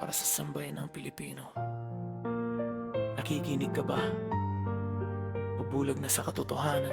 para sa sambayan ng Pilipino. Nakikinig ka ba? Bubulag na sa katotohanan.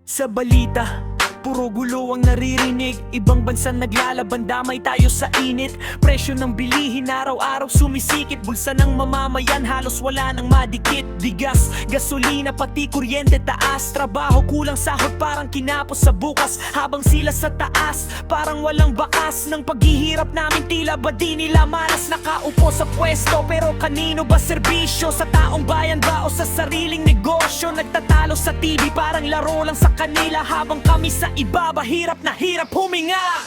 Sa balita, puro gulo ang naririnig. Ibang bansa naglalaban, damay tayo sa init. Presyo ng bilihin araw-araw sumisikip. Bulsa ng mamamayan halos wala nang madikit. Bigas, gasolina, pati kuryente taas. Trabaho kulang, sahod parang kinapos sa bukas. Habang sila sa taas, parang walang bakas. Ng paghihirap namin tila ba di nila malas. Nakaupo sa pwesto pero kanino ba serbisyo? Sa taong bayan ba o sa sariling negosyo? Nagtatalo sa TV parang laro lang sa kanila. Habang kami sa ibaba, hirap na hirap huminga.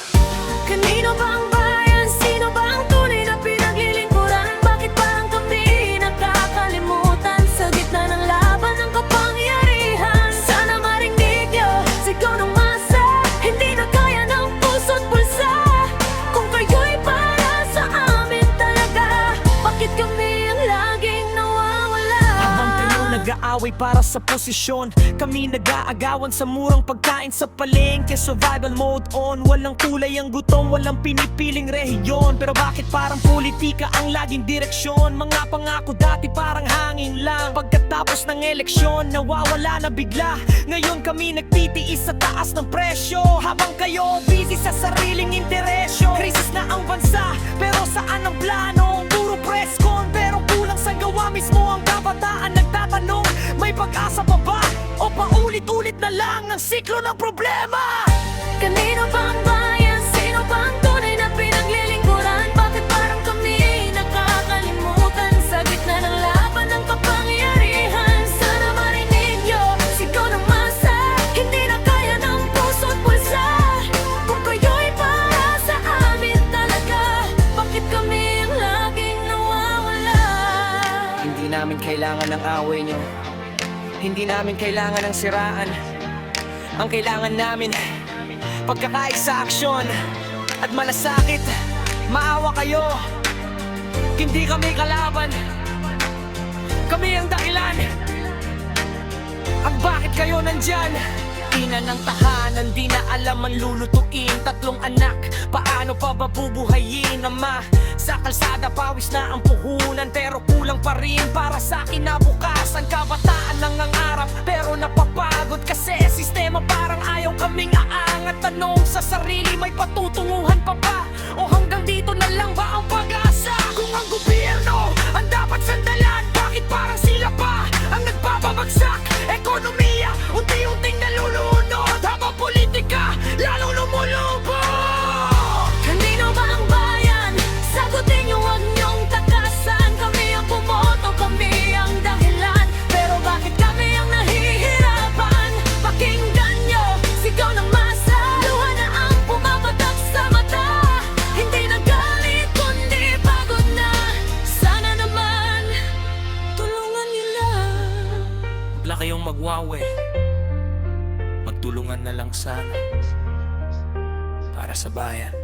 Kanino ba ang bayan? Sino ba ang tunay na pinaglilingkuran? Bakit parang kami nakakalimutan? Sa gitna ng laban ng kapangyarihan, sana marinig niyo sigaw ng masa. Hindi na kaya ng puso't bulsa. Kung kayo'y para sa amin talaga, bakit kami ang laging nawawala? Habang kayo nag-aaway para sa posisyon, kami nag-aagawan sa murang pagkain sa palengke. Survival mode on, walang kulay ang gutom, walang pinipiling rehiyon. Pero bakit parang politika ang laging direksyon? Mga pangako dati parang hangin lang, pagkatapos ng eleksyon nawawala na bigla. Ngayon kami nagtitiis sa taas ng presyo, habang kayo busy sa sariling interesyo. Krisis na ang bansa, pero saan ang plano? Puro press con, pero kulang sa gawa. Mismo ang kabataan nagtatanong, may pag-asa pa ba? O paulit-ulit na lang ang siklo ng problema? Kanino ba ang bayan? Sino ba ang tunay na pinaglilingkuran? Bakit parang kami nakakalimutan? Sa gitna ng laban ng kapangyarihan, sana marinig niyo sigaw ng masa. Hindi na kaya ng puso't bulsa. Kung kayo'y para sa amin talaga, bakit kami ang laging nawawala? Hindi namin kailangan ng away nyo, hindi namin kailangan ng siraan. Ang kailangan namin, pagkakaisa aksyon at malasakit. Maawa kayo, hindi kami kalaban. Kami ang dahilan ang bakit kayo nandyan. Ina ng tahanan, di na alam ang lulutuin. Tatlong anak, paano pa babubuhayin? Ama, sa kalsada pawis na ang puhunan, pero kulang pa rin para sa kinabukasan. Kabataan lang ang arap, pero napapagod kasi sistema parang ayaw kaming aangat. Tanong sa sarili, may patutunguhan pa ba? O hanggang dito na lang ba ang pag-asa? Kung ang gobyerno ang dapat sandalan, bakit parang sila pa ang nagbababagsak? Ekonomiya, unti-unting nalulunod, habang politika lalong lumulubog. Kanino ba ang bayan? Sagutin niyo, huwag niyong takasan. Kami ang bumoto, kami ang dahilan. Pero bakit kami ang nahihirapan? Pakinggan niyo, sigaw ng masa. Luha na ang pumapatak sa mata. Hindi na galit, kundi pagod na. Sana naman, tulungan niyo lang. Wala kayong magwawe, magtulungan na lang sana. Para sa bayan,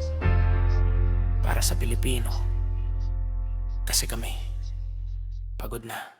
para sa Pilipino. Kasi kami, pagod na.